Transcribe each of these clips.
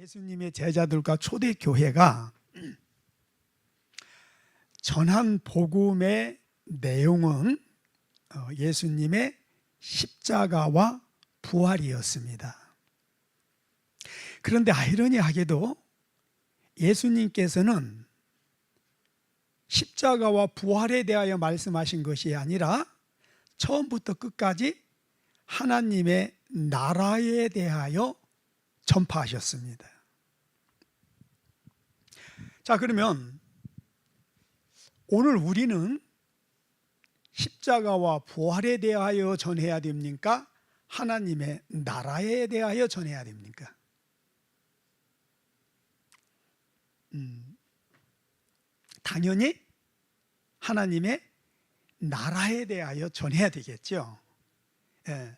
예수님의 제자들과 초대교회가 전한 복음의 내용은 예수님의 십자가와 부활이었습니다. 그런데 아이러니하게도 예수님께서는 십자가와 부활에 대하여 말씀하신 것이 아니라 처음부터 끝까지 하나님의 나라에 대하여 전파하셨습니다. 자, 그러면 오늘 우리는 십자가와 부활에 대하여 전해야 됩니까? 하나님의 나라에 대하여 전해야 됩니까? 당연히 하나님의 나라에 대하여 전해야 되겠죠. 예.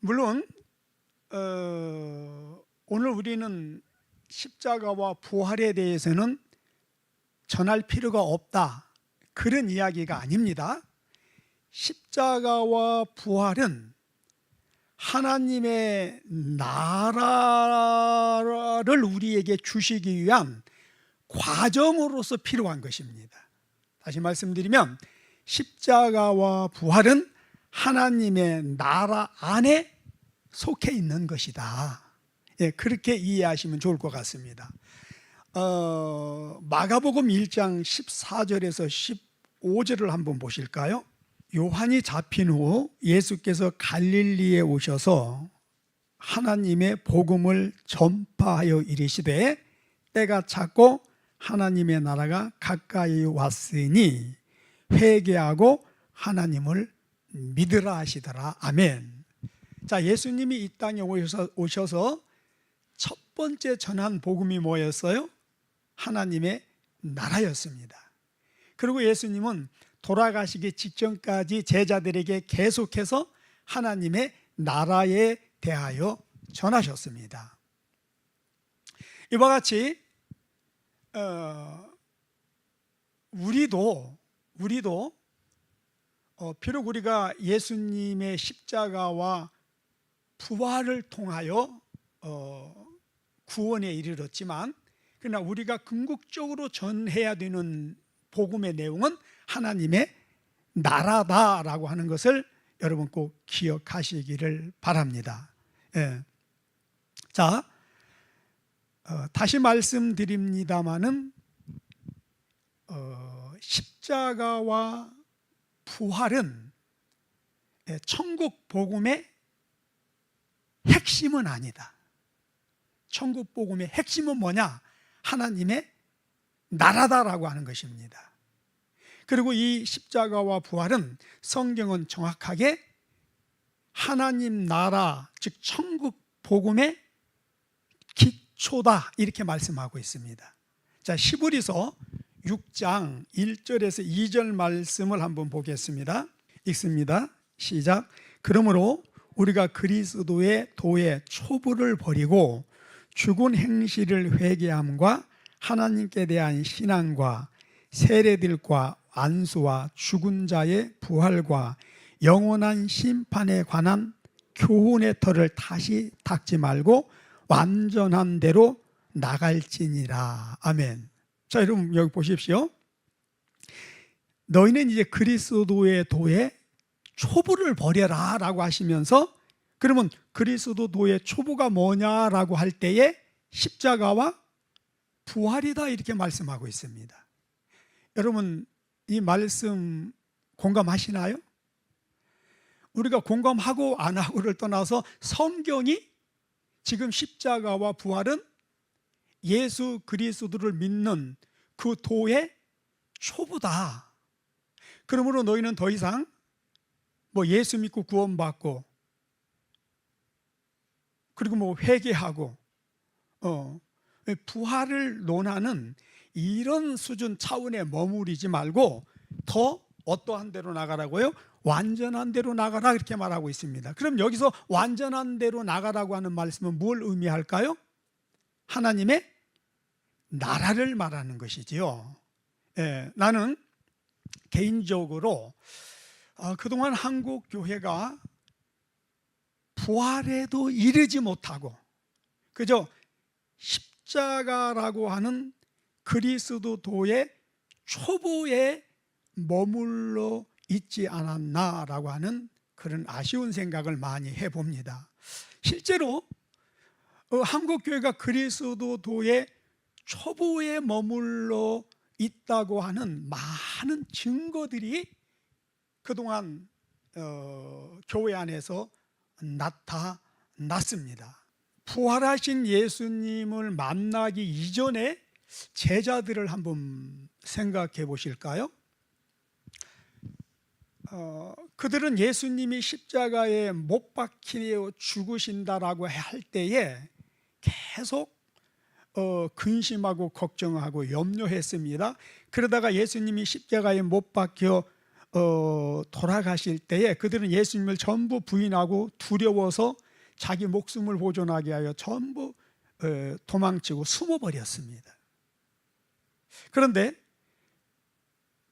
물론 오늘 우리는 십자가와 부활에 대해서는 전할 필요가 없다, 그런 이야기가 아닙니다. 십자가와 부활은 하나님의 나라를 우리에게 주시기 위한 과정으로서 필요한 것입니다. 다시 말씀드리면 십자가와 부활은 하나님의 나라 안에 속해 있는 것이다. 예, 그렇게 이해하시면 좋을 것 같습니다. 마가복음 1장 14절에서 15절을 한번 보실까요? 요한이 잡힌 후 예수께서 갈릴리에 오셔서 하나님의 복음을 전파하여 이르시되 때가 찼고 하나님의 나라가 가까이 왔으니 회개하고 하나님을 믿으라 하시더라. 아멘. 자, 예수님이 이 땅에 오셔서 첫 번째 전한 복음이 뭐였어요? 하나님의 나라였습니다. 그리고 예수님은 돌아가시기 직전까지 제자들에게 계속해서 하나님의 나라에 대하여 전하셨습니다. 이와 같이 우리도 비록 우리가 예수님의 십자가와 부활을 통하여 구원에 이르렀지만, 그러나 우리가 궁극적으로 전해야 되는 복음의 내용은 하나님의 나라다라고 하는 것을 여러분 꼭 기억하시기를 바랍니다. 예. 자, 다시 말씀드립니다마는 십자가와 부활은 천국 복음의 핵심은 아니다. 천국 복음의 핵심은 뭐냐? 하나님의 나라다라고 하는 것입니다. 그리고 이 십자가와 부활은 성경은 정확하게 하나님 나라, 즉 천국 복음의 기초다, 이렇게 말씀하고 있습니다. 자, 히브리서 6장 1절에서 2절 말씀을 한번 보겠습니다. 읽습니다. 시작. 그러므로 우리가 그리스도의 도의 초부를 버리고 죽은 행실을 회개함과 하나님께 대한 신앙과 세례들과 안수와 죽은 자의 부활과 영원한 심판에 관한 교훈의 터를 다시 닦지 말고 완전한 대로 나갈지니라. 아멘. 자, 여러분 여기 보십시오. 너희는 이제 그리스도의 도의 초부를 버려라 라고 하시면서, 그러면 그리스도 도의 초부가 뭐냐라고 할 때에 십자가와 부활이다, 이렇게 말씀하고 있습니다. 여러분 이 말씀 공감하시나요? 우리가 공감하고 안 하고를 떠나서 성경이 지금 십자가와 부활은 예수 그리스도를 믿는 그 도의 초부다. 그러므로 너희는 더 이상 예수 믿고 구원받고 그리고 회개하고 부활을 논하는 이런 수준 차원에 머무르지 말고 더 어떠한 대로 나가라고요? 완전한 대로 나가라, 이렇게 말하고 있습니다. 그럼 여기서 완전한 대로 나가라고 하는 말씀은 뭘 의미할까요? 하나님의 나라를 말하는 것이지요. 예, 나는 개인적으로 그동안 한국 교회가 부활에도 이르지 못하고 그저 십자가라고 하는 그리스도도의 초보에 머물러 있지 않았나라고 하는 그런 아쉬운 생각을 많이 해봅니다. 실제로 한국교회가 그리스도도의 초보에 머물러 있다고 하는 많은 증거들이 그동안 교회 안에서 나타났습니다. 부활하신 예수님을 만나기 이전에 제자들을 한번 생각해 보실까요? 그들은 예수님이 십자가에 못 박혀 죽으신다라고 할 때에 계속 근심하고 걱정하고 염려했습니다. 그러다가 예수님이 십자가에 못 박혀 돌아가실 때에 그들은 예수님을 전부 부인하고 두려워서 자기 목숨을 보존하게 하여 전부 도망치고 숨어버렸습니다. 그런데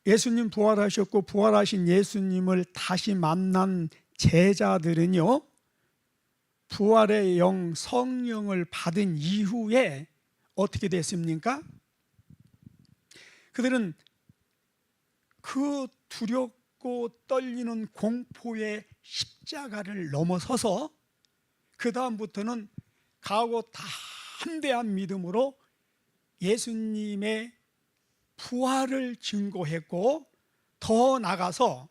예수님 부활하셨고 부활하신 예수님을 다시 만난 제자들은요, 부활의 영 성령을 받은 이후에 어떻게 됐습니까? 그들은 그 두렵고 떨리는 공포의 십자가를 넘어서서 그 다음부터는 가고 담대한 믿음으로 예수님의 부활을 증거했고, 더 나아가서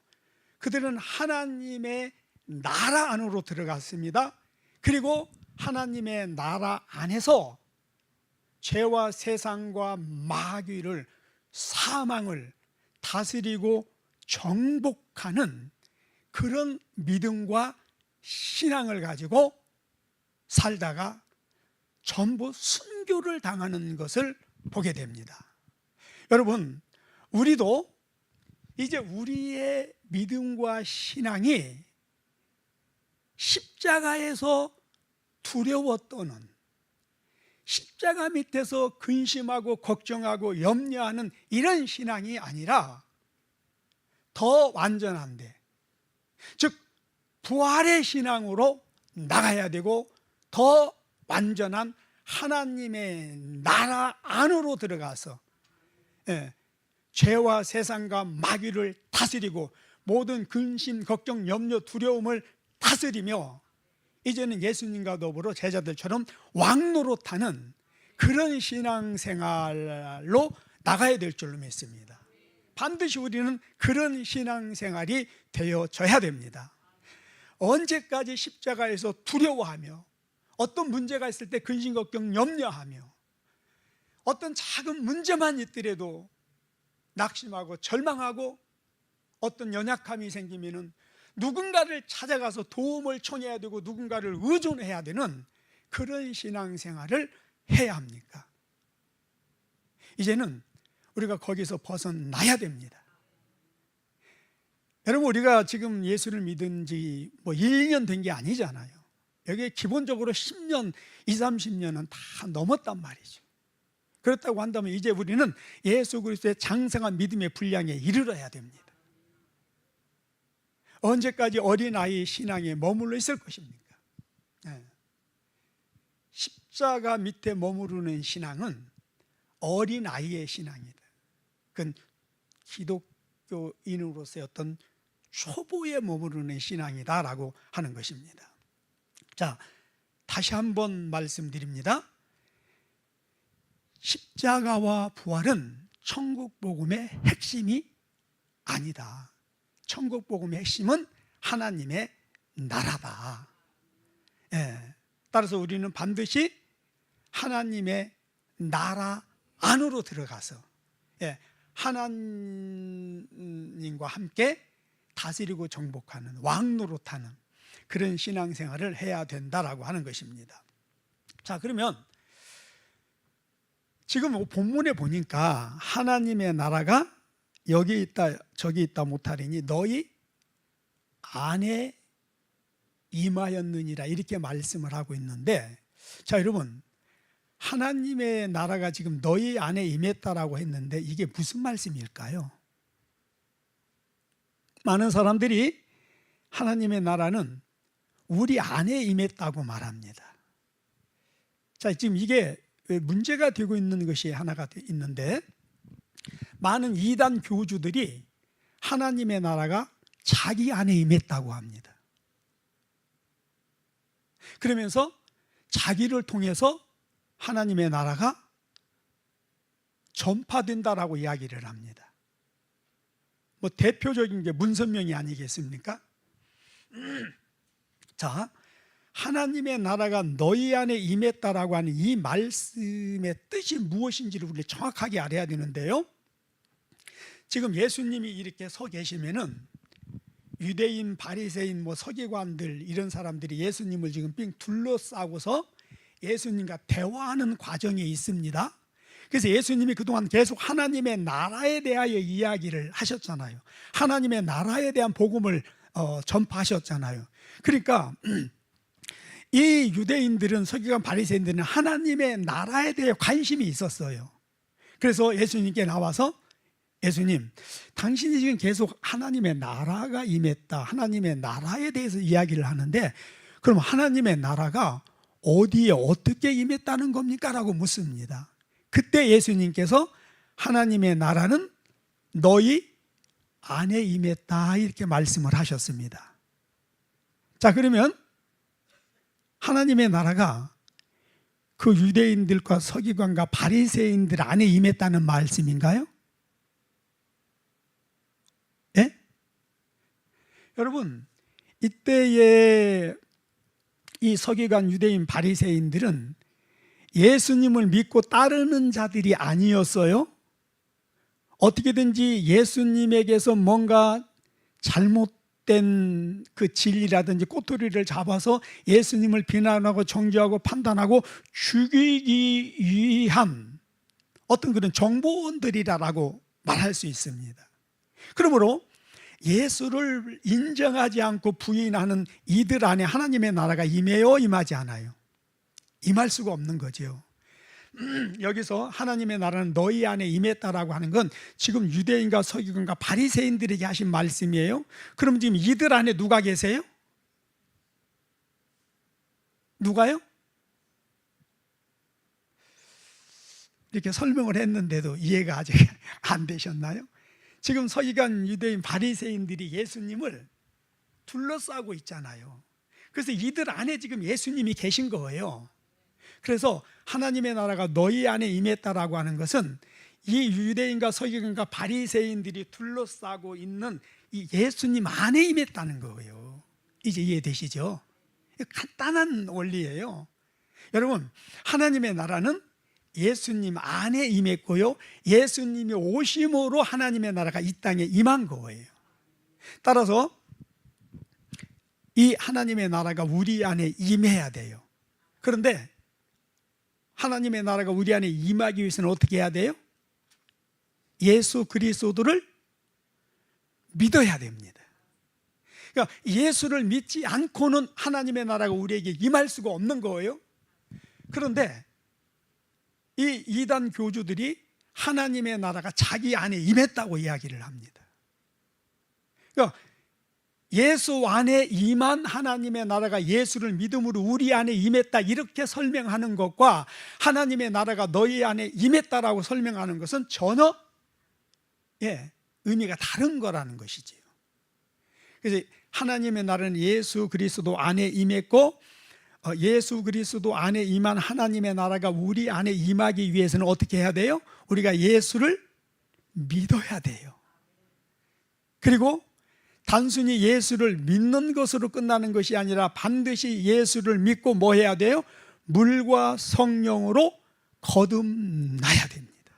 그들은 하나님의 나라 안으로 들어갔습니다. 그리고 하나님의 나라 안에서 죄와 세상과 마귀를, 사망을 다스리고 정복하는 그런 믿음과 신앙을 가지고 살다가 전부 순교를 당하는 것을 보게 됩니다. 여러분, 우리도 이제 우리의 믿음과 신앙이 십자가에서 두려워 떠는, 십자가 밑에서 근심하고 걱정하고 염려하는 이런 신앙이 아니라 더 완전한데, 즉 부활의 신앙으로 나가야 되고 더 완전한 하나님의 나라 안으로 들어가서 죄와 세상과 마귀를 다스리고 모든 근심, 걱정, 염려, 두려움을 다스리며 이제는 예수님과 더불어 제자들처럼 왕노릇하는 그런 신앙생활로 나가야 될 줄로 믿습니다. 반드시 우리는 그런 신앙생활이 되어져야 됩니다. 언제까지 십자가에서 두려워하며 어떤 문제가 있을 때 근심, 걱정, 염려하며 어떤 작은 문제만 있더라도 낙심하고 절망하고 어떤 연약함이 생기면은 누군가를 찾아가서 도움을 청해야 되고 누군가를 의존해야 되는 그런 신앙생활을 해야 합니까? 이제는 우리가 거기서 벗어나야 됩니다. 여러분, 우리가 지금 예수를 믿은 지 1년 된 게 아니잖아요. 여기에 기본적으로 10년, 20, 30년은 다 넘었단 말이죠. 그렇다고 한다면 이제 우리는 예수 그리스도의 장성한 믿음의 분량에 이르러야 됩니다. 언제까지 어린아이 신앙에 머물러 있을 것입니까? 십자가 밑에 머무르는 신앙은 어린아이의 신앙이다. 그건 기독교인으로서의 어떤 초보에 머무르는 신앙이다라고 하는 것입니다. 자, 다시 한번 말씀드립니다. 십자가와 부활은 천국 복음의 핵심이 아니다. 천국 복음의 핵심은 하나님의 나라다. 따라서 우리는 반드시 하나님의 나라 안으로 들어가서 하나님과 함께 다스리고 정복하는, 왕노릇하는 그런 신앙생활을 해야 된다라고 하는 것입니다. 자, 그러면 지금 본문에 보니까 하나님의 나라가 여기 있다 저기 있다 못하리니 너희 안에 임하였느니라, 이렇게 말씀을 하고 있는데, 자 여러분, 하나님의 나라가 지금 너희 안에 임했다라고 했는데 이게 무슨 말씀일까요? 많은 사람들이 하나님의 나라는 우리 안에 임했다고 말합니다. 자, 지금 이게 문제가 되고 있는 것이 하나가 있는데, 많은 이단 교주들이 하나님의 나라가 자기 안에 임했다고 합니다. 그러면서 자기를 통해서 하나님의 나라가 전파된다라고 이야기를 합니다. 뭐 대표적인 게 문선명이 아니겠습니까? 자, 하나님의 나라가 너희 안에 임했다라고 하는 이 말씀의 뜻이 무엇인지를 우리 정확하게 알아야 되는데요, 지금 예수님이 이렇게 서 계시면은 유대인, 바리새인, 뭐 서기관들, 이런 사람들이 예수님을 지금 빙 둘러싸고서 예수님과 대화하는 과정에 있습니다. 그래서 예수님이 그동안 계속 하나님의 나라에 대하여 이야기를 하셨잖아요. 하나님의 나라에 대한 복음을 전파하셨잖아요. 그러니까 이 유대인들은, 서기관, 바리새인들은 하나님의 나라에 대해 관심이 있었어요. 그래서 예수님께 나와서, 예수님, 당신이 지금 계속 하나님의 나라가 임했다, 하나님의 나라에 대해서 이야기를 하는데, 그럼 하나님의 나라가 어디에 어떻게 임했다는 겁니까? 라고 묻습니다. 그때 예수님께서 하나님의 나라는 너희 안에 임했다, 이렇게 말씀을 하셨습니다. 자, 그러면 하나님의 나라가 그 유대인들과 서기관과 바리새인들 안에 임했다는 말씀인가요? 예? 여러분, 이때의 이 서기관, 유대인, 바리새인들은 예수님을 믿고 따르는 자들이 아니었어요. 어떻게든지 예수님에게서 뭔가 잘못된 그 진리라든지 꼬투리를 잡아서 예수님을 비난하고 정죄하고 판단하고 죽이기 위한 어떤 그런 정보원들이라고 말할 수 있습니다. 그러므로 예수를 인정하지 않고 부인하는 이들 안에 하나님의 나라가 임해요, 임하지 않아요? 임할 수가 없는 거죠. 여기서 하나님의 나라는 너희 안에 임했다라고 하는 건 지금 유대인과 서기관과 바리새인들에게 하신 말씀이에요. 그럼 지금 이들 안에 누가 계세요? 누가요? 이렇게 설명을 했는데도 이해가 아직 안 되셨나요? 지금 서기관, 유대인, 바리새인들이 예수님을 둘러싸고 있잖아요. 그래서 이들 안에 지금 예수님이 계신 거예요. 그래서 하나님의 나라가 너희 안에 임했다라고 하는 것은 이 유대인과 서기관과 바리새인들이 둘러싸고 있는 이 예수님 안에 임했다는 거예요. 이제 이해되시죠? 간단한 원리예요. 여러분, 하나님의 나라는 예수님 안에 임했고요, 예수님이 오심으로 하나님의 나라가 이 땅에 임한 거예요. 따라서 이 하나님의 나라가 우리 안에 임해야 돼요. 그런데 하나님의 나라가 우리 안에 임하기 위해서는 어떻게 해야 돼요? 예수 그리스도를 믿어야 됩니다. 그러니까 예수를 믿지 않고는 하나님의 나라가 우리에게 임할 수가 없는 거예요. 그런데 이 이단 교주들이 하나님의 나라가 자기 안에 임했다고 이야기를 합니다. 그러니까 예수 안에 임한 하나님의 나라가 예수를 믿음으로 우리 안에 임했다, 이렇게 설명하는 것과 하나님의 나라가 너희 안에 임했다라고 설명하는 것은 전혀 의미가 다른 거라는 것이지요. 그래서 하나님의 나라는 예수 그리스도 안에 임했고, 예수 그리스도 안에 임한 하나님의 나라가 우리 안에 임하기 위해서는 어떻게 해야 돼요? 우리가 예수를 믿어야 돼요. 그리고 단순히 예수를 믿는 것으로 끝나는 것이 아니라 반드시 예수를 믿고 뭐 해야 돼요? 물과 성령으로 거듭나야 됩니다.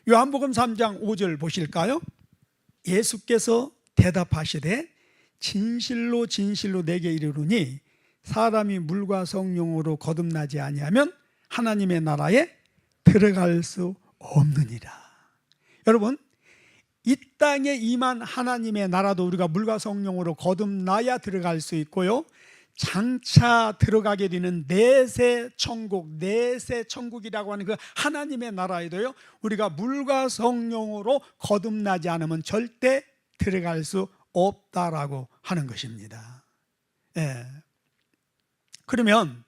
요한복음 3장 5절 보실까요? 예수께서 대답하시되 진실로 진실로 내게 이르노니 사람이 물과 성령으로 거듭나지 아니하면 하나님의 나라에 들어갈 수 없느니라. 여러분, 이 땅에 임한 하나님의 나라도 우리가 물과 성령으로 거듭나야 들어갈 수 있고요, 장차 들어가게 되는 내세 천국, 내세 천국이라고 하는 그 하나님의 나라에도요, 우리가 물과 성령으로 거듭나지 않으면 절대 들어갈 수 없다라고 하는 것입니다. 그러면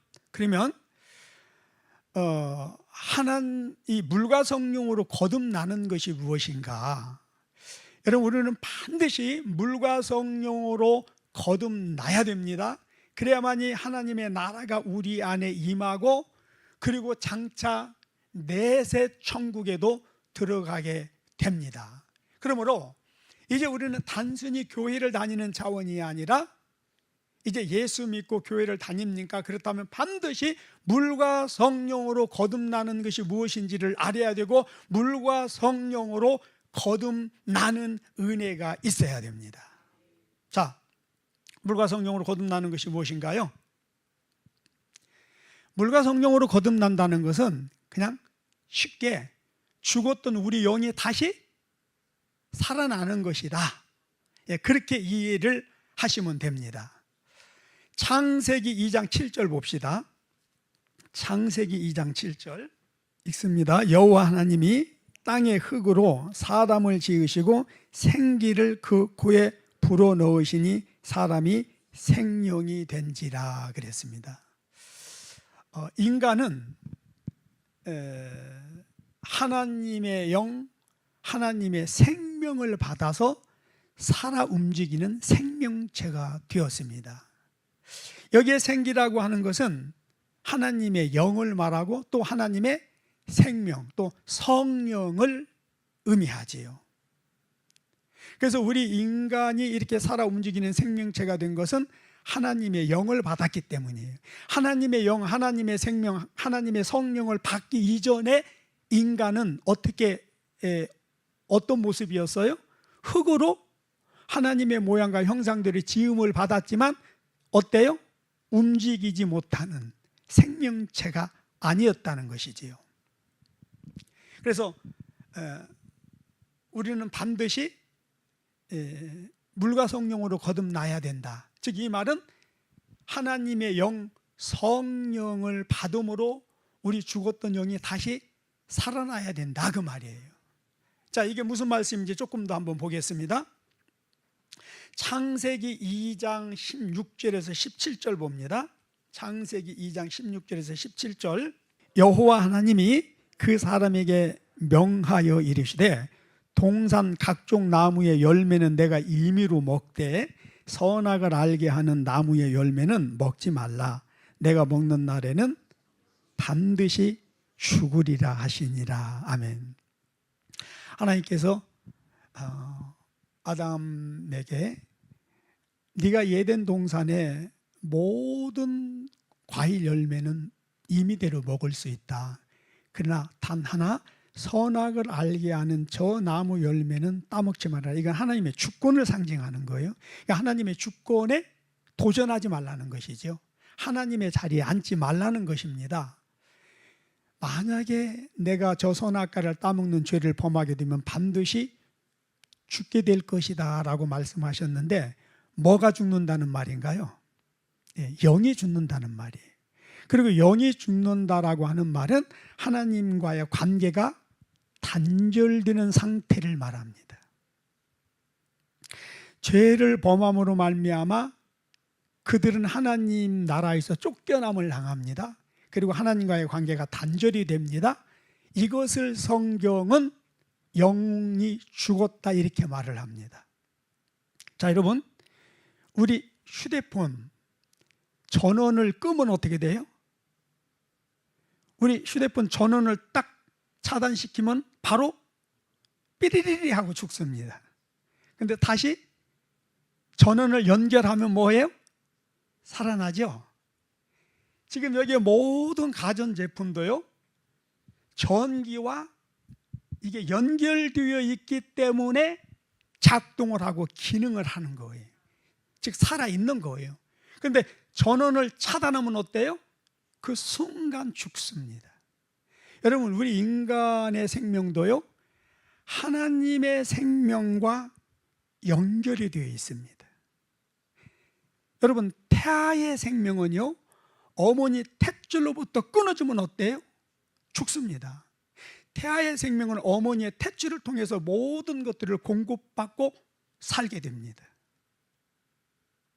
이 물과 성령으로 거듭나는 것이 무엇인가? 여러분, 우리는 반드시 물과 성령으로 거듭나야 됩니다. 그래야만이 하나님의 나라가 우리 안에 임하고, 그리고 장차 내세 천국에도 들어가게 됩니다. 그러므로 이제 우리는 단순히 교회를 다니는 차원이 아니라, 이제 예수 믿고 교회를 다닙니까? 그렇다면 반드시 물과 성령으로 거듭나는 것이 무엇인지를 알아야 되고, 물과 성령으로 거듭나는 은혜가 있어야 됩니다. 자, 물과 성령으로 거듭나는 것이 무엇인가요? 물과 성령으로 거듭난다는 것은 그냥 쉽게 죽었던 우리 영이 다시 살아나는 것이다. 그렇게 이해를 하시면 됩니다. 창세기 2장 7절 봅시다. 창세기 2장 7절 읽습니다. 여호와 하나님이 땅의 흙으로 사람을 지으시고 생기를 그 코에 불어넣으시니 사람이 생명이 된지라 그랬습니다. 인간은 하나님의 영, 하나님의 생명을 받아서 살아 움직이는 생명체가 되었습니다. 여기에 생기라고 하는 것은 하나님의 영을 말하고, 또 하나님의 생명, 또 성령을 의미하지요. 그래서 우리 인간이 이렇게 살아 움직이는 생명체가 된 것은 하나님의 영을 받았기 때문이에요. 하나님의 영, 하나님의 생명, 하나님의 성령을 받기 이전에 인간은 어떤 모습이었어요? 흙으로 하나님의 모양과 형상대로 지음을 받았지만 어때요? 움직이지 못하는 생명체가 아니었다는 것이지요. 그래서 우리는 반드시 물과 성령으로 거듭나야 된다. 즉, 이 말은 하나님의 영, 성령을 받음으로 우리 죽었던 영이 다시 살아나야 된다, 그 말이에요. 자, 이게 무슨 말씀인지 조금 더 한번 보겠습니다. 창세기 2장 16절에서 17절 봅니다. 창세기 2장 16절에서 17절 여호와 하나님이 그 사람에게 명하여 이르시되 동산 각종 나무의 열매는 내가 임의로 먹되 선악을 알게 하는 나무의 열매는 먹지 말라. 내가 먹는 날에는 반드시 죽으리라 하시니라. 아멘. 하나님께서 아담에게 네가 에덴 동산의 모든 과일 열매는 임의대로 먹을 수 있다. 그러나 단 하나 선악을 알게 하는 저 나무 열매는 따먹지 말아라. 이건 하나님의 주권을 상징하는 거예요. 그러니까 하나님의 주권에 도전하지 말라는 것이죠. 하나님의 자리에 앉지 말라는 것입니다. 만약에 내가 저 선악과를 따먹는 죄를 범하게 되면 반드시 죽게 될 것이다 라고 말씀하셨는데, 뭐가 죽는다는 말인가요? 영이 죽는다는 말이에요. 그리고 영이 죽는다라고 하는 말은 하나님과의 관계가 단절되는 상태를 말합니다. 죄를 범함으로 말미암아 그들은 하나님 나라에서 쫓겨남을 당합니다. 그리고 하나님과의 관계가 단절이 됩니다. 이것을 성경은 영이 죽었다 이렇게 말을 합니다. 자, 여러분, 우리 휴대폰 전원을 끄면 어떻게 돼요? 우리 휴대폰 전원을 딱 차단시키면 바로 삐리리리 하고 죽습니다. 근데 다시 전원을 연결하면 뭐예요? 살아나죠? 지금 여기에 모든 가전제품도요, 전기와 이게 연결되어 있기 때문에 작동을 하고 기능을 하는 거예요. 즉 살아있는 거예요. 그런데 전원을 차단하면 어때요? 그 순간 죽습니다. 여러분, 우리 인간의 생명도요, 하나님의 생명과 연결이 되어 있습니다. 여러분, 태아의 생명은요, 어머니 탯줄로부터 끊어지면 어때요? 죽습니다. 태아의 생명은 어머니의 탯줄을 통해서 모든 것들을 공급받고 살게 됩니다.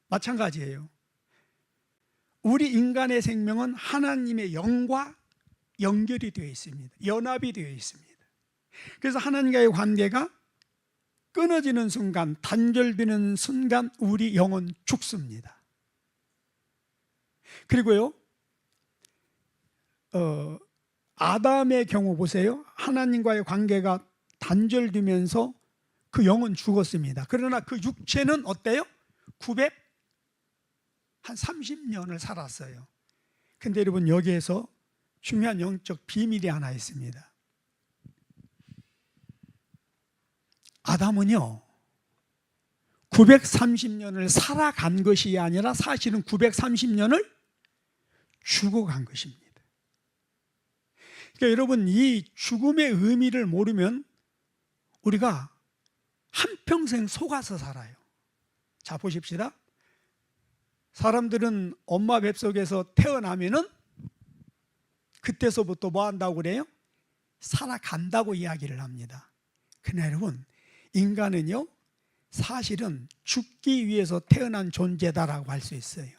마찬가지예요. 우리 인간의 생명은 하나님의 영과 연결이 되어 있습니다. 연합이 되어 있습니다. 그래서 하나님과의 관계가 끊어지는 순간, 단절되는 순간 우리 영은 죽습니다. 그리고요, 아담의 경우 보세요. 하나님과의 관계가 단절되면서 그 영은 죽었습니다. 그러나 그 육체는 어때요? 930년을 살았어요. 근데 여러분, 여기에서 중요한 영적 비밀이 하나 있습니다. 아담은요, 930년을 살아간 것이 아니라 사실은 930년을 죽어간 것입니다. 그러니까 여러분, 이 죽음의 의미를 모르면 우리가 한평생 속아서 살아요. 자, 보십시다. 사람들은 엄마 뱃속에서 태어나면은 그때서부터 뭐 한다고 그래요? 살아간다고 이야기를 합니다. 그러나 여러분, 인간은요, 사실은 죽기 위해서 태어난 존재다라고 할 수 있어요.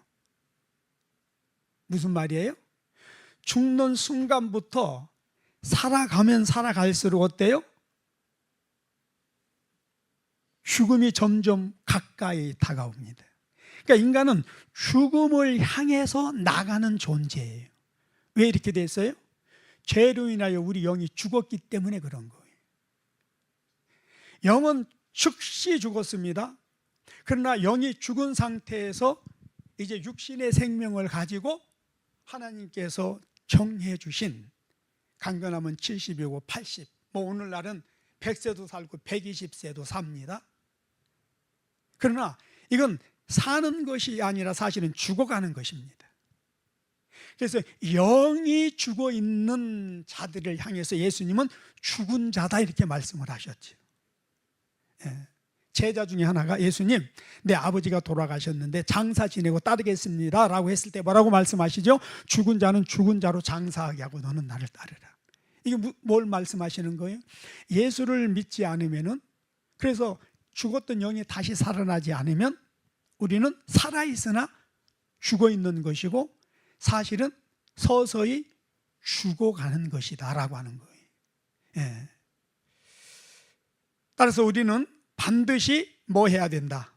무슨 말이에요? 죽는 순간부터 살아가면 살아갈수록 어때요? 죽음이 점점 가까이 다가옵니다. 그러니까 인간은 죽음을 향해서 나가는 존재예요. 왜 이렇게 됐어요? 죄로 인하여 우리 영이 죽었기 때문에 그런 거예요. 영은 즉시 죽었습니다. 그러나 영이 죽은 상태에서 이제 육신의 생명을 가지고 하나님께서 정해 주신, 강건하면 70이고 80, 뭐 오늘날은 100세도 살고 120세도 삽니다. 그러나 이건 사는 것이 아니라 사실은 죽어가는 것입니다. 그래서 영이 죽어 있는 자들을 향해서 예수님은 죽은 자다 이렇게 말씀을 하셨죠. 제자 중에 하나가 예수님, 내 아버지가 돌아가셨는데 장사 지내고 따르겠습니다 라고 했을 때 뭐라고 말씀하시죠? 죽은 자는 죽은 자로 장사하게 하고 너는 나를 따르라. 이게 뭘 말씀하시는 거예요? 예수를 믿지 않으면은, 그래서 죽었던 영이 다시 살아나지 않으면 우리는 살아있으나 죽어있는 것이고 사실은 서서히 죽어가는 것이다 라고 하는 거예요. 따라서 우리는 반드시 뭐 해야 된다?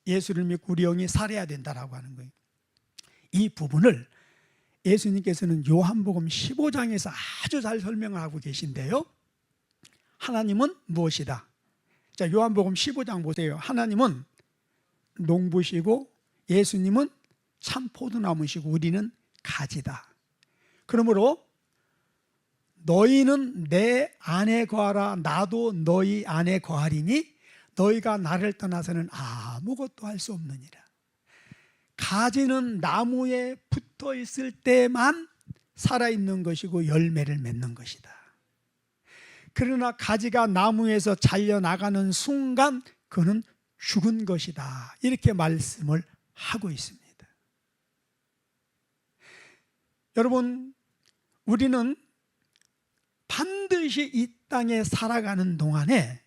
예수를 믿고 우리 영이 살아야 된다라고 하는 거예요. 이 부분을 예수님께서는 요한복음 15장에서 아주 잘 설명을 하고 계신데요. 하나님은 무엇이다? 자, 요한복음 15장 보세요. 하나님은 농부시고 예수님은 참 포도나무시고 우리는 가지다. 그러므로 너희는 내 안에 거하라 나도 너희 안에 거하리니 너희가 나를 떠나서는 아무것도 할 수 없느니라. 가지는 나무에 붙어 있을 때만 살아있는 것이고 열매를 맺는 것이다. 그러나 가지가 나무에서 잘려나가는 순간 그는 죽은 것이다. 이렇게 말씀을 하고 있습니다. 여러분, 우리는 반드시 이 땅에 살아가는 동안에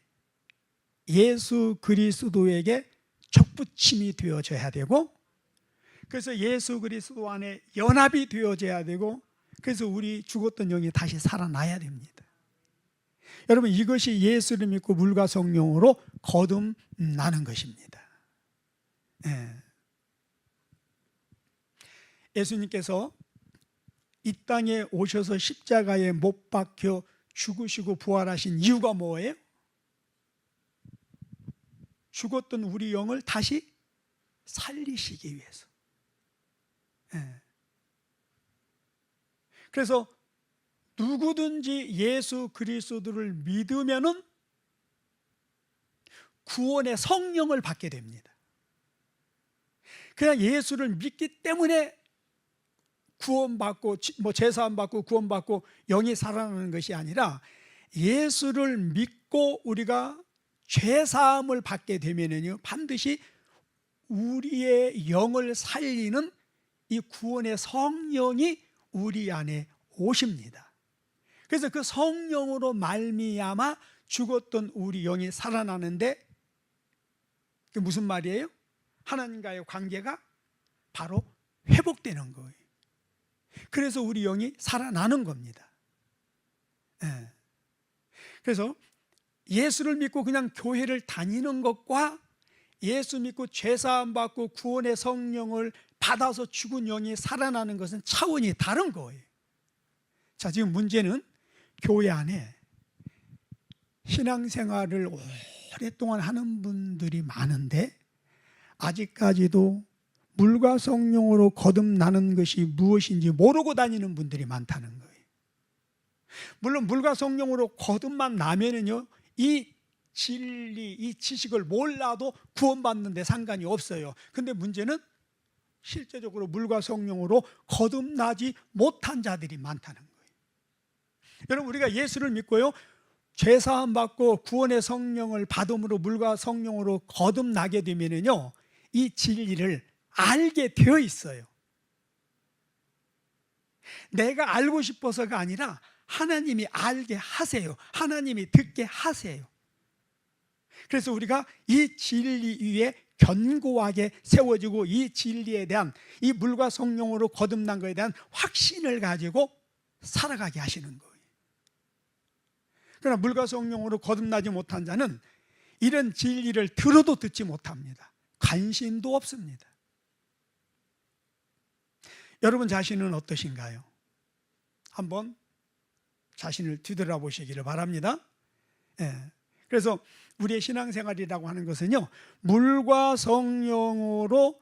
예수 그리스도에게 접붙임이 되어져야 되고, 그래서 예수 그리스도 안에 연합이 되어져야 되고, 그래서 우리 죽었던 영이 다시 살아나야 됩니다. 여러분, 이것이 예수를 믿고 물과 성령으로 거듭나는 것입니다. 예수님께서 이 땅에 오셔서 십자가에 못 박혀 죽으시고 부활하신 이유가 뭐예요? 죽었던 우리 영을 다시 살리시기 위해서. 그래서 누구든지 예수 그리스도를 믿으면은 구원의 성령을 받게 됩니다. 그냥 예수를 믿기 때문에 구원받고 뭐 제사함 받고 구원받고 영이 살아나는 것이 아니라 예수를 믿고 우리가 죄사함을 받게 되면은요 반드시 우리의 영을 살리는 이 구원의 성령이 우리 안에 오십니다. 그래서 그 성령으로 말미암아 죽었던 우리 영이 살아나는데, 그게 무슨 말이에요? 하나님과의 관계가 바로 회복되는 거예요. 그래서 우리 영이 살아나는 겁니다. 예. 그래서 예수를 믿고 그냥 교회를 다니는 것과 예수 믿고 죄사함 받고 구원의 성령을 받아서 죽은 영이 살아나는 것은 차원이 다른 거예요. 자, 지금 문제는 교회 안에 신앙생활을 오랫동안 하는 분들이 많은데 아직까지도 물과 성령으로 거듭나는 것이 무엇인지 모르고 다니는 분들이 많다는 거예요. 물론 물과 성령으로 거듭만 나면은요, 이 진리, 이 지식을 몰라도 구원받는 데 상관이 없어요. 근데 문제는 실제적으로 물과 성령으로 거듭나지 못한 자들이 많다는 거예요. 여러분, 우리가 예수를 믿고요, 죄사함 받고 구원의 성령을 받음으로 물과 성령으로 거듭나게 되면은요, 이 진리를 알게 되어 있어요. 내가 알고 싶어서가 아니라 하나님이 알게 하세요. 하나님이 듣게 하세요. 그래서 우리가 이 진리 위에 견고하게 세워지고 이 진리에 대한, 이 물과 성령으로 거듭난 것에 대한 확신을 가지고 살아가게 하시는 거예요. 그러나 물과 성령으로 거듭나지 못한 자는 이런 진리를 들어도 듣지 못합니다. 관심도 없습니다. 여러분 자신은 어떠신가요? 한번 자신을 뒤돌아보시기를 바랍니다. 예. 그래서 우리의 신앙생활이라고 하는 것은요, 물과 성령으로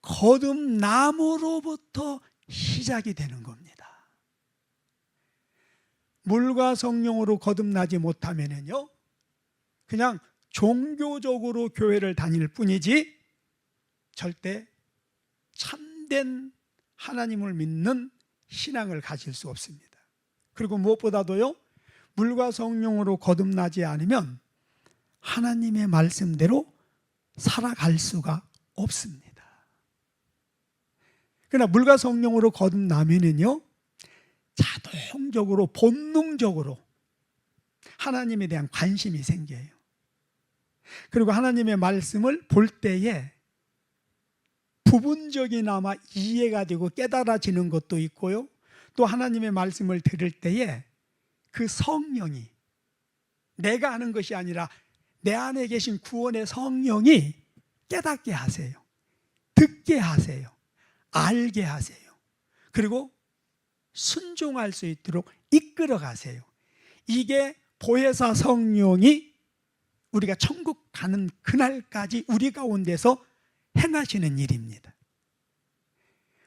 거듭남으로부터 시작이 되는 겁니다. 물과 성령으로 거듭나지 못하면요, 그냥 종교적으로 교회를 다닐 뿐이지 절대 참된 하나님을 믿는 신앙을 가질 수 없습니다. 그리고 무엇보다도요, 물과 성령으로 거듭나지 않으면 하나님의 말씀대로 살아갈 수가 없습니다. 그러나 물과 성령으로 거듭나면은요, 자동적으로 본능적으로 하나님에 대한 관심이 생겨요. 그리고 하나님의 말씀을 볼 때에 부분적이나마 이해가 되고 깨달아지는 것도 있고요, 또 하나님의 말씀을 들을 때에 그 성령이, 내가 아는 것이 아니라 내 안에 계신 구원의 성령이 깨닫게 하세요. 듣게 하세요. 알게 하세요. 그리고 순종할 수 있도록 이끌어 가세요. 이게 보혜사 성령이 우리가 천국 가는 그날까지 우리 가운데서 행하시는 일입니다.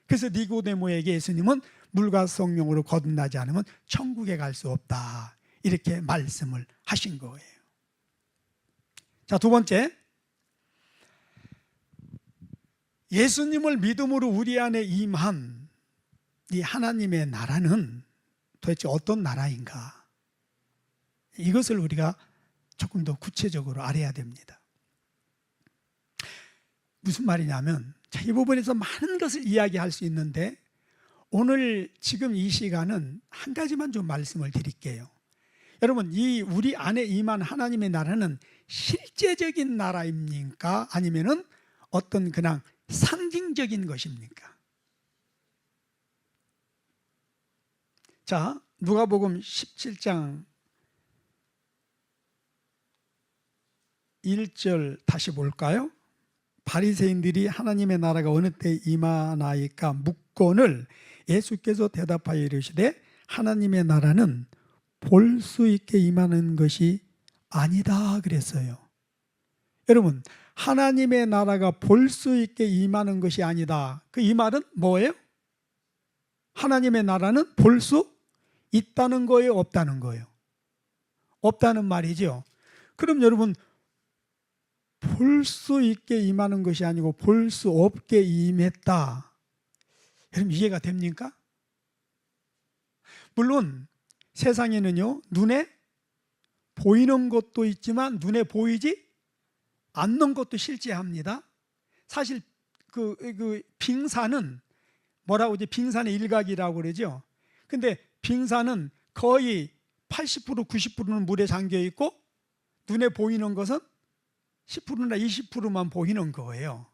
그래서 니고데모에게 예수님은 물과 성령으로 거듭나지 않으면 천국에 갈 수 없다, 이렇게 말씀을 하신 거예요. 자, 두 번째, 예수님을 믿음으로 우리 안에 임한 이 하나님의 나라는 도대체 어떤 나라인가? 이것을 우리가 조금 더 구체적으로 알아야 됩니다. 무슨 말이냐면, 이 부분에서 많은 것을 이야기할 수 있는데 오늘 지금 이 시간은 한 가지만 좀 말씀을 드릴게요. 여러분, 이 우리 안에 임한 하나님의 나라는 실제적인 나라입니까? 아니면은 어떤 그냥 상징적인 것입니까? 자, 누가복음 17장 1절 다시 볼까요? 바리새인들이 하나님의 나라가 어느 때 임하나이까 묻거늘 예수께서 대답하여 이르시되 하나님의 나라는 볼 수 있게 임하는 것이 아니다 그랬어요. 여러분, 하나님의 나라가 볼 수 있게 임하는 것이 아니다, 그 이 말은 뭐예요? 하나님의 나라는 볼 수 있다는 거예요, 없다는 거예요? 없다는 말이죠. 그럼 여러분, 볼 수 있게 임하는 것이 아니고 볼 수 없게 임했다, 여러분 이해가 됩니까? 물론 세상에는요, 눈에 보이는 것도 있지만 눈에 보이지 않는 것도 실제합니다. 사실 그 빙산은 뭐라고 하지? 빙산의 일각이라고 그러죠. 근데 빙산은 거의 80% 90%는 물에 잠겨 있고 눈에 보이는 것은 10%나 20%만 보이는 거예요.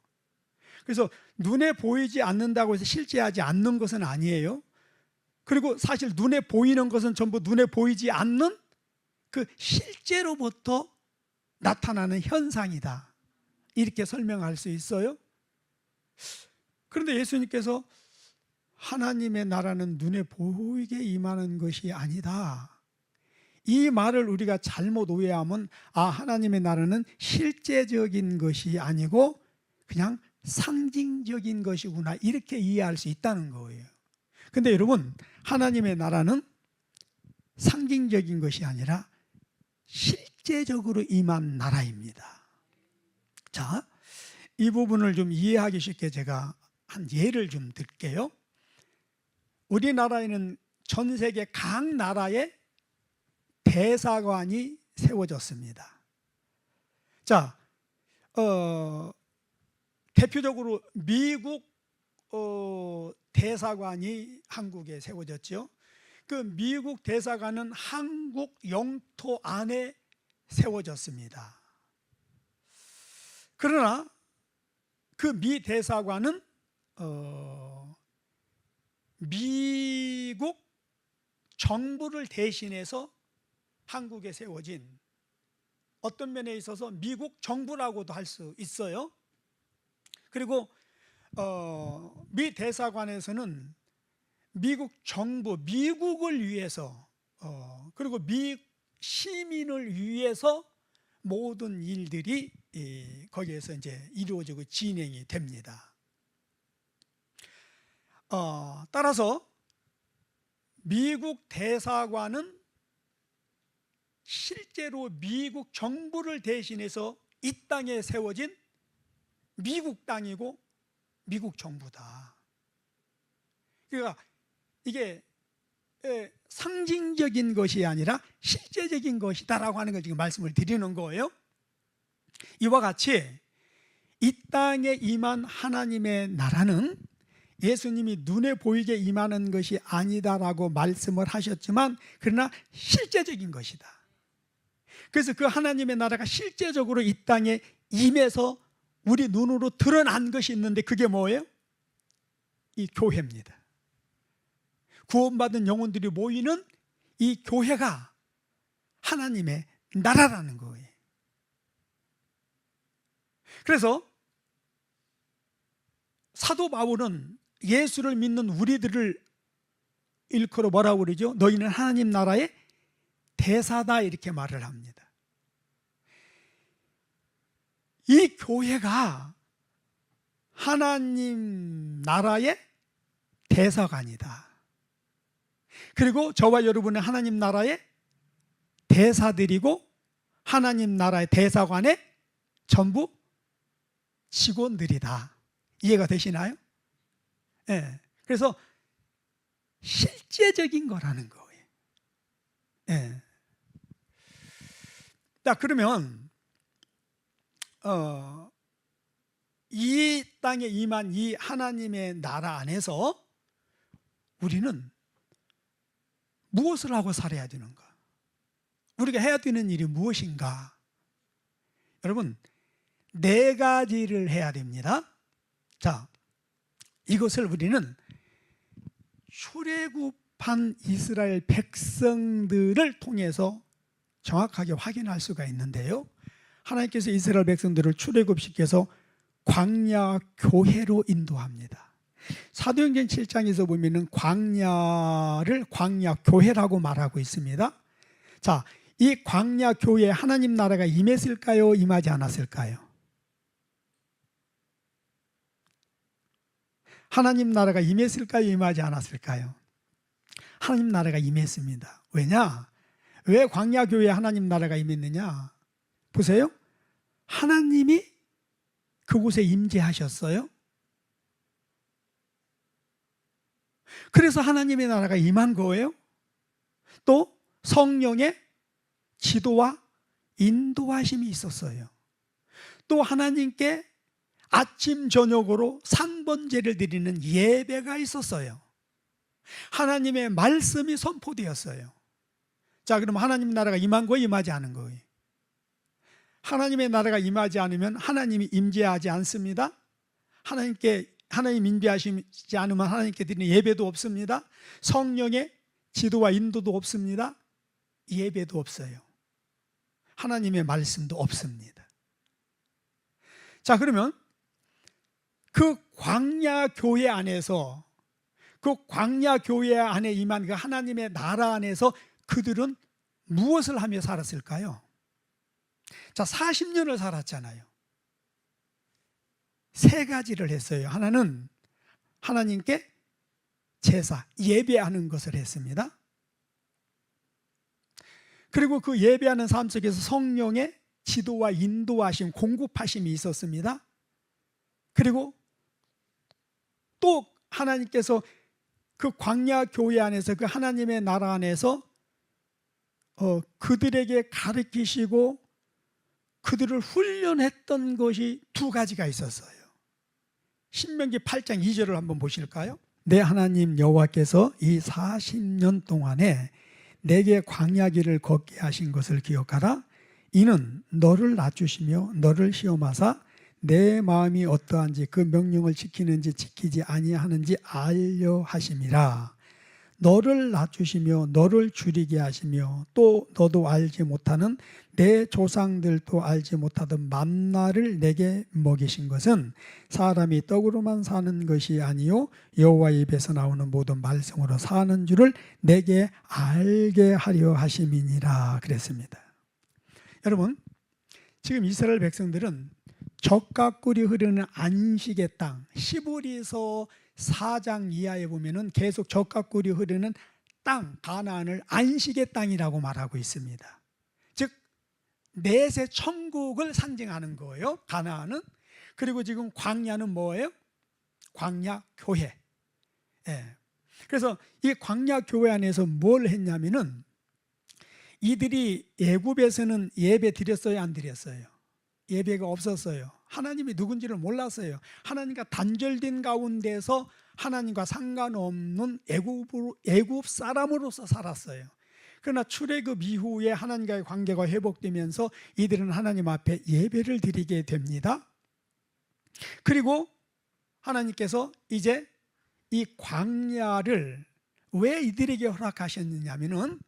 그래서 눈에 보이지 않는다고 해서 실제하지 않는 것은 아니에요. 그리고 사실 눈에 보이는 것은 전부 눈에 보이지 않는 그 실제로부터 나타나는 현상이다, 이렇게 설명할 수 있어요. 그런데 예수님께서 하나님의 나라는 눈에 보이게 임하는 것이 아니다, 이 말을 우리가 잘못 오해하면 하나님의 나라는 실제적인 것이 아니고 그냥 상징적인 것이구나, 이렇게 이해할 수 있다는 거예요. 근데 여러분, 하나님의 나라는 상징적인 것이 아니라 실제적으로 임한 나라입니다. 자, 이 부분을 좀 이해하기 쉽게 제가 한 예를 좀 들게요. 우리나라에는 전 세계 각 나라에 대사관이 세워졌습니다. 자, 대표적으로 미국 대사관이 한국에 세워졌죠. 그 미국 대사관은 한국 영토 안에 세워졌습니다. 그러나 그 미 대사관은 미국 정부를 대신해서 한국에 세워진, 어떤 면에 있어서 미국 정부라고도 할 수 있어요. 그리고 미 대사관에서는 미국 정부, 미국을 위해서 그리고 미 시민을 위해서 모든 일들이 거기에서 이제 이루어지고 진행이 됩니다. 따라서 미국 대사관은 실제로 미국 정부를 대신해서 이 땅에 세워진 미국 땅이고 미국 정부다. 그러니까 이게 상징적인 것이 아니라 실제적인 것이다라고 하는 걸 지금 말씀을 드리는 거예요. 이와 같이 이 땅에 임한 하나님의 나라는 예수님이 눈에 보이게 임하는 것이 아니다라고 말씀을 하셨지만, 그러나 실제적인 것이다. 그래서 그 하나님의 나라가 실제적으로 이 땅에 임해서 우리 눈으로 드러난 것이 있는데, 그게 뭐예요? 이 교회입니다. 구원받은 영혼들이 모이는 이 교회가 하나님의 나라라는 거예요. 그래서 사도 바울은 예수를 믿는 우리들을 일컬어 뭐라고 그러죠? 너희는 하나님 나라의 대사다, 이렇게 말을 합니다. 이 교회가 하나님 나라의 대사관이다. 그리고 저와 여러분은 하나님 나라의 대사들이고 하나님 나라의 대사관의 전부 직원들이다. 이해가 되시나요? 예. 그래서 실제적인 거라는 거예요. 예. 자, 그러면 이 땅에 임한 이 하나님의 나라 안에서 우리는 무엇을 하고 살아야 되는가? 우리가 해야 되는 일이 무엇인가? 여러분, 4가지를 해야 됩니다. 자, 이것을 우리는 출애굽한 이스라엘 백성들을 통해서 정확하게 확인할 수가 있는데요. 하나님께서 이스라엘 백성들을 출애굽시켜서 광야 교회로 인도합니다. 사도행전 7장에서 보면은 광야를 광야 교회라고 말하고 있습니다. 자, 이 광야 교회에 하나님 나라가 임했을까요? 임하지 않았을까요? 하나님 나라가 임했을까요? 임하지 않았을까요? 하나님 나라가 임했습니다. 왜냐? 왜 광야 교회에 하나님 나라가 임했느냐? 보세요. 하나님이 그곳에 임재하셨어요. 그래서 하나님의 나라가 임한 거예요. 또 성령의 지도와 인도하심이 있었어요. 또 하나님께 아침 저녁으로 상번제를 드리는 예배가 있었어요. 하나님의 말씀이 선포되었어요. 자, 그럼 하나님 나라가 임한 거예요? 임하지 않은 거예요? 하나님의 나라가 임하지 않으면 하나님이 임재하지 않습니다. 하나님께 하나님 인도하시지 않으면 하나님께 드리는 예배도 없습니다. 성령의 지도와 인도도 없습니다. 예배도 없어요. 하나님의 말씀도 없습니다. 자, 그러면 그 광야 교회 안에서, 그 광야 교회 안에 임한 그 하나님의 나라 안에서 그들은 무엇을 하며 살았을까요? 자, 40년을 살았잖아요. 세 가지를 했어요. 하나는 하나님께 제사, 예배하는 것을 했습니다. 그리고 그 예배하는 삶 속에서 성령의 지도와 인도하심, 공급하심이 있었습니다. 그리고 또 하나님께서 그 광야 교회 안에서, 그 하나님의 나라 안에서 그들에게 가르치시고 그들을 훈련했던 것이 두 가지가 있었어요. 신명기 8장 2절을 한번 보실까요? 내 하나님 여호와께서 이 40년 동안에 내게 광야길을 걷게 하신 것을 기억하라. 이는 너를 낮추시며 너를 시험하사 내 마음이 어떠한지 그 명령을 지키는지 지키지 아니하는지 알려 하심이라. 너를 낮추시며 너를 줄이게 하시며 또 너도 알지 못하는 내 조상들도 알지 못하던 만나를 내게 먹이신 것은 사람이 떡으로만 사는 것이 아니요 여호와의 입에서 나오는 모든 말씀으로 사는 줄을 내게 알게 하려 하심이니라 그랬습니다. 여러분, 지금 이스라엘 백성들은 젖과 꿀이 흐르는 안식의 땅, 시브리서 4장 이하에 보면은 계속 젖과 꿀이 흐르는 땅, 가나안을 안식의 땅이라고 말하고 있습니다. 즉 넷의 천국을 상징하는 거예요, 가나안은. 그리고 지금 광야는 뭐예요? 광야 교회. 예. 그래서 이 광야 교회 안에서 뭘 했냐면은 이들이 애굽에서는 예배 드렸어요, 안 드렸어요? 예배가 없었어요. 하나님이 누군지를 몰랐어요. 하나님과 단절된 가운데서 하나님과 상관없는 애굽 사람으로서 살았어요. 그러나 출애굽 이후에 하나님과의 관계가 회복되면서 이들은 하나님 앞에 예배를 드리게 됩니다. 그리고 하나님께서 이제 이 광야를 왜 이들에게 허락하셨느냐면은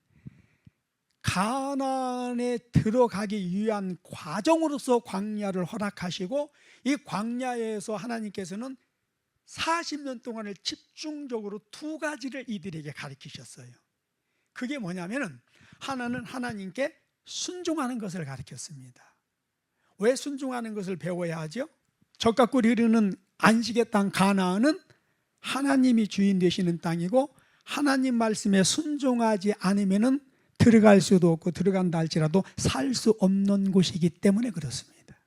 가나안에 들어가기 위한 과정으로서 광야를 허락하시고, 이 광야에서 하나님께서는 40년 동안을 집중적으로 두 가지를 이들에게 가르치셨어요. 그게 뭐냐면은 하나는 하나님께 순종하는 것을 가르쳤습니다. 왜 순종하는 것을 배워야 하죠? 젖과 꿀이 흐르는 안식의 땅 가나안은 하나님이 주인 되시는 땅이고, 하나님 말씀에 순종하지 않으면은 들어갈 수도 없고 들어간다 할지라도 살 수 없는 곳이기 때문에 그렇습니다.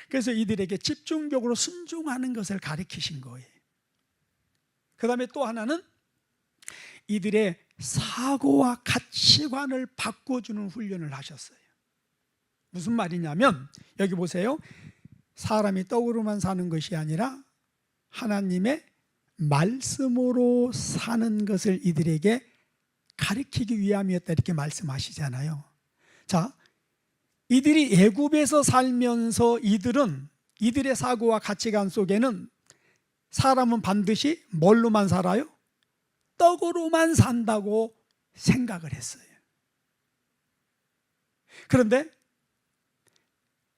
그래서 이들에게 집중적으로 순종하는 것을 가르치신 거예요. 그 다음에 또 하나는 이들의 사고와 가치관을 바꿔주는 훈련을 하셨어요. 무슨 말이냐면 여기 보세요. 사람이 떡으로만 사는 것이 아니라 하나님의 말씀으로 사는 것을 이들에게 가르치기 위함이었다, 이렇게 말씀하시잖아요. 자, 이들이 애굽에서 살면서 이들의 사고와 가치관 속에는 사람은 반드시 뭘로만 살아요? 떡으로만 산다고 생각을 했어요. 그런데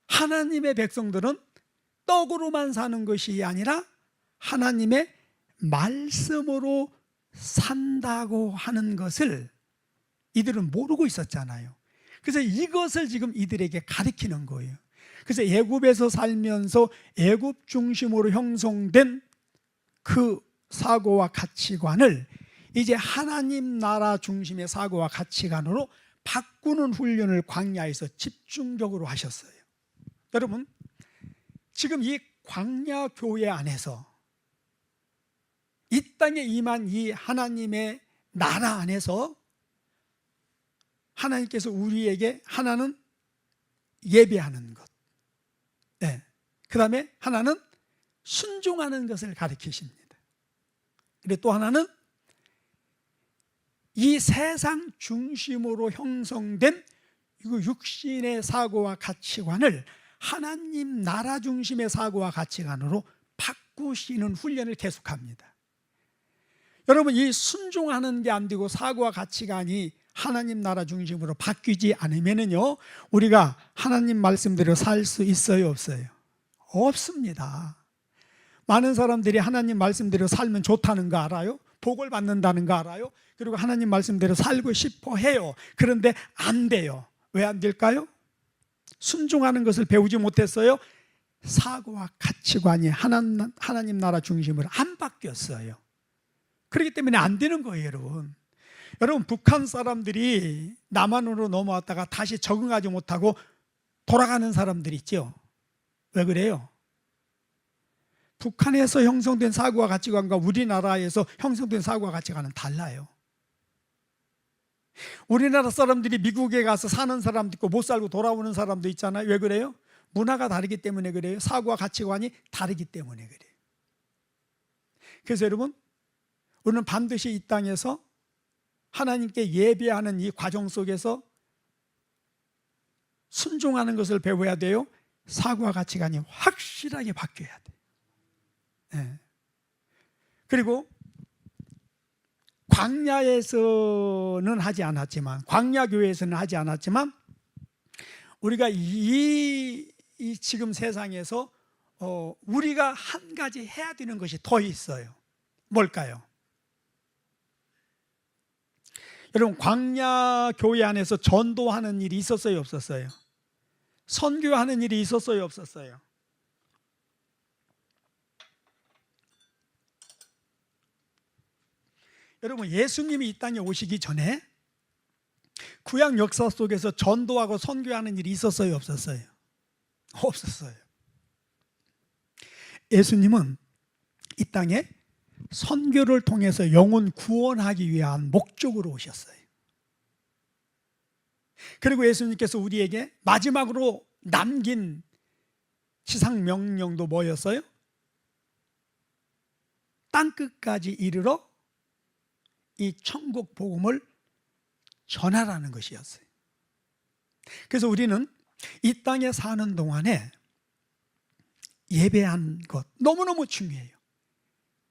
하나님의 백성들은 떡으로만 사는 것이 아니라 하나님의 말씀으로 산다고 하는 것을 이들은 모르고 있었잖아요. 그래서 이것을 지금 이들에게 가르치는 거예요. 그래서 애굽에서 살면서 애굽 중심으로 형성된 그 사고와 가치관을 이제 하나님 나라 중심의 사고와 가치관으로 바꾸는 훈련을 광야에서 집중적으로 하셨어요. 여러분, 지금 이 광야 교회 안에서 이 땅에 임한 이 하나님의 나라 안에서 하나님께서 우리에게 하나는 예배하는 것, 네. 그 다음에 하나는 순종하는 것을 가르치십니다. 그리고 또 하나는 이 세상 중심으로 형성된 육신의 사고와 가치관을 하나님 나라 중심의 사고와 가치관으로 바꾸시는 훈련을 계속합니다. 여러분, 이 순종하는 게 안 되고 사고와 가치관이 하나님 나라 중심으로 바뀌지 않으면요, 우리가 하나님 말씀대로 살 수 있어요, 없어요? 없습니다. 많은 사람들이 하나님 말씀대로 살면 좋다는 거 알아요? 복을 받는다는 거 알아요? 그리고 하나님 말씀대로 살고 싶어 해요. 그런데 안 돼요. 왜 안 될까요? 순종하는 것을 배우지 못했어요. 사고와 가치관이 하나님 나라 중심으로 안 바뀌었어요. 그렇기 때문에 안 되는 거예요, 여러분. 여러분, 북한 사람들이 남한으로 넘어왔다가 다시 적응하지 못하고 돌아가는 사람들이 있죠. 왜 그래요? 북한에서 형성된 사고와 가치관과 우리나라에서 형성된 사고와 가치관은 달라요. 우리나라 사람들이 미국에 가서 사는 사람도 있고 못 살고 돌아오는 사람도 있잖아요. 왜 그래요? 문화가 다르기 때문에 그래요. 사고와 가치관이 다르기 때문에 그래요. 그래서 여러분, 우리는 반드시 이 땅에서 하나님께 예배하는 이 과정 속에서 순종하는 것을 배워야 돼요. 사고와 가치관이 확실하게 바뀌어야 돼요. 네. 그리고 광야에서는 하지 않았지만, 광야교회에서는 하지 않았지만, 우리가 이 지금 세상에서 우리가 한 가지 해야 되는 것이 더 있어요. 뭘까요? 여러분, 광야교회 안에서 전도하는 일이 있었어요, 없었어요? 선교하는 일이 있었어요, 없었어요? 여러분, 예수님이 이 땅에 오시기 전에 구약 역사 속에서 전도하고 선교하는 일이 있었어요, 없었어요? 없었어요. 예수님은 이 땅에 선교를 통해서 영혼 구원하기 위한 목적으로 오셨어요. 그리고 예수님께서 우리에게 마지막으로 남긴 지상 명령도 뭐였어요? 땅끝까지 이르러 이 천국 복음을 전하라는 것이었어요. 그래서 우리는 이 땅에 사는 동안에 예배한 것 너무너무 중요해요.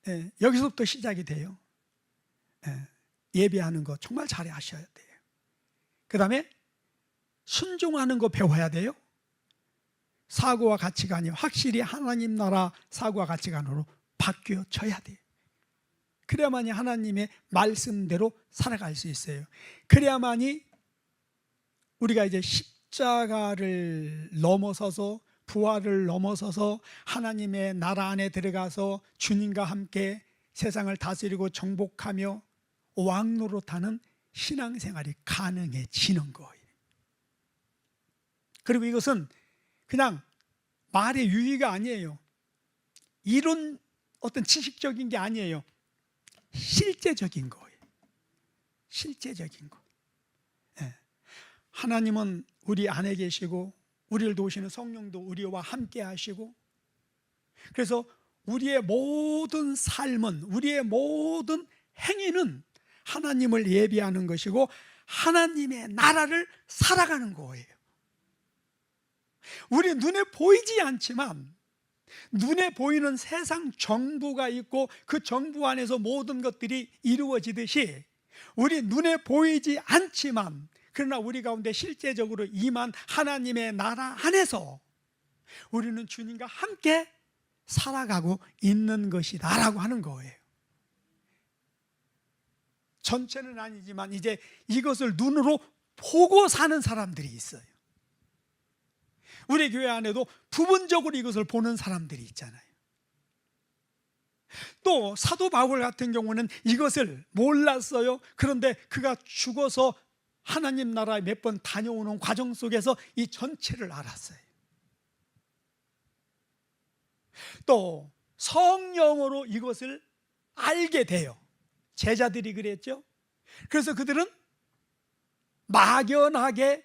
예, 여기서부터 시작이 돼요. 예, 예배하는 거 정말 잘 하셔야 돼요. 그 다음에 순종하는 거 배워야 돼요. 사고와 가치관이 확실히 하나님 나라 사고와 가치관으로 바뀌어져야 돼요. 그래야만이 하나님의 말씀대로 살아갈 수 있어요. 그래야만이 우리가 이제 십자가를 넘어서서, 부활을 넘어서서 하나님의 나라 안에 들어가서 주님과 함께 세상을 다스리고 정복하며 왕노릇하는 신앙생활이 가능해지는 거예요. 그리고 이것은 그냥 말의 유희가 아니에요. 이론, 어떤 지식적인 게 아니에요. 실제적인 거예요. 실제적인 거. 예. 하나님은 우리 안에 계시고 우리를 도우시는 성령도 우리와 함께 하시고, 그래서 우리의 모든 삶은, 우리의 모든 행위는 하나님을 예비하는 것이고 하나님의 나라를 살아가는 거예요. 우리 눈에 보이지 않지만 눈에 보이는 세상 정부가 있고 그 정부 안에서 모든 것들이 이루어지듯이 우리 눈에 보이지 않지만 그러나 우리 가운데 실제적으로 임한 하나님의 나라 안에서 우리는 주님과 함께 살아가고 있는 것이다라고 하는 거예요. 전체는 아니지만 이제 이것을 눈으로 보고 사는 사람들이 있어요. 우리 교회 안에도 부분적으로 이것을 보는 사람들이 있잖아요. 또 사도 바울 같은 경우는 이것을 몰랐어요. 그런데 그가 죽어서 하나님 나라에 몇 번 다녀오는 과정 속에서 이 전체를 알았어요. 또 성령으로 이것을 알게 돼요. 제자들이 그랬죠. 그래서 그들은 막연하게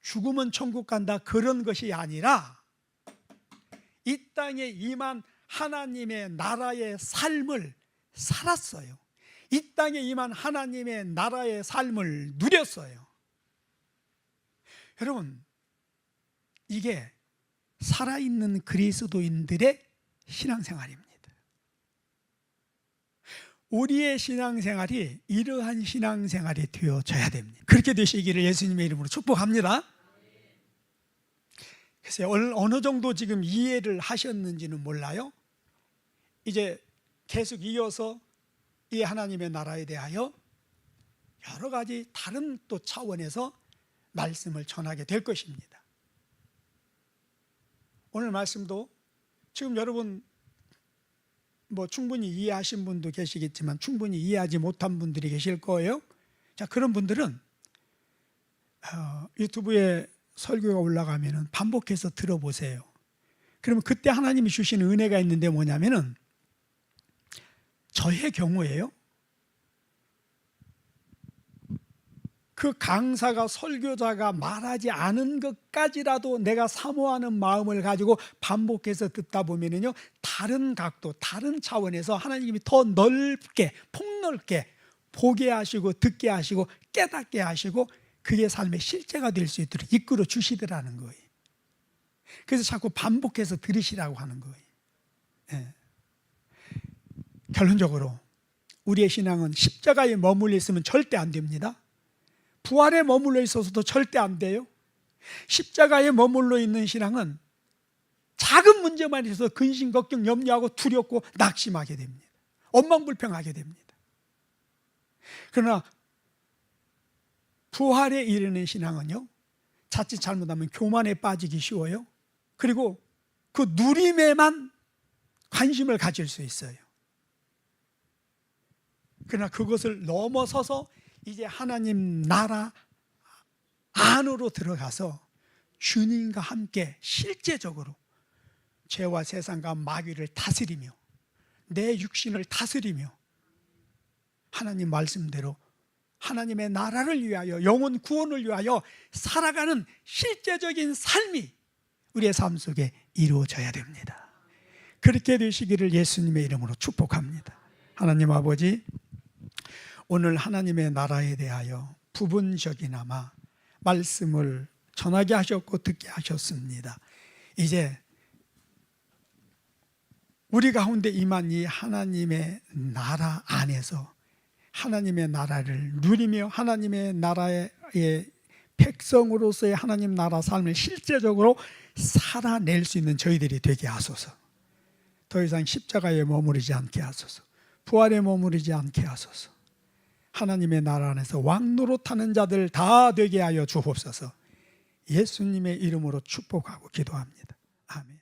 죽으면 천국 간다 그런 것이 아니라 이 땅에 임한 하나님의 나라의 삶을 살았어요. 이 땅에 임한 하나님의 나라의 삶을 누렸어요. 여러분, 이게 살아있는 그리스도인들의 신앙생활입니다. 우리의 신앙생활이 이러한 신앙생활이 되어져야 됩니다. 그렇게 되시기를 예수님의 이름으로 축복합니다. 그래서 어느 정도 지금 이해를 하셨는지는 몰라요. 이제 계속 이어서 이 하나님의 나라에 대하여 여러 가지 다른 또 차원에서 말씀을 전하게 될 것입니다. 오늘 말씀도 지금 여러분 충분히 이해하신 분도 계시겠지만 충분히 이해하지 못한 분들이 계실 거예요. 자, 그런 분들은 유튜브에 설교가 올라가면은 반복해서 들어보세요. 그러면 그때 하나님이 주시는 은혜가 있는데 뭐냐면은 저의 경우에요, 그 강사가 설교자가 말하지 않은 것까지라도 내가 사모하는 마음을 가지고 반복해서 듣다 보면은요, 다른 각도, 다른 차원에서 하나님이 더 넓게, 폭넓게 보게 하시고 듣게 하시고 깨닫게 하시고 그게 삶의 실제가 될 수 있도록 이끌어 주시더라는 거예요. 그래서 자꾸 반복해서 들으시라고 하는 거예요. 예. 결론적으로 우리의 신앙은 십자가에 머물러 있으면 절대 안 됩니다. 부활에 머물러 있어서도 절대 안 돼요. 십자가에 머물러 있는 신앙은 작은 문제만 있어서 근심, 걱정, 염려하고 두렵고 낙심하게 됩니다. 원망불평하게 됩니다. 그러나 부활에 이르는 신앙은요, 자칫 잘못하면 교만에 빠지기 쉬워요. 그리고 그 누림에만 관심을 가질 수 있어요. 그러나 그것을 넘어서서 이제 하나님 나라 안으로 들어가서 주님과 함께 실제적으로 죄와 세상과 마귀를 다스리며 내 육신을 다스리며 하나님 말씀대로 하나님의 나라를 위하여 영혼 구원을 위하여 살아가는 실제적인 삶이 우리의 삶 속에 이루어져야 됩니다. 그렇게 되시기를 예수님의 이름으로 축복합니다. 하나님 아버지, 오늘 하나님의 나라에 대하여 부분적이나마 말씀을 전하게 하셨고 듣게 하셨습니다. 이제 우리 가운데 임한 이 하나님의 나라 안에서 하나님의 나라를 누리며 하나님의 나라의 백성으로서의 하나님 나라 삶을 실제적으로 살아낼 수 있는 저희들이 되게 하소서. 더 이상 십자가에 머무르지 않게 하소서. 부활에 머무르지 않게 하소서. 하나님의 나라 안에서 왕노릇하는 자들 다 되게 하여 주옵소서. 예수님의 이름으로 축복하고 기도합니다. 아멘.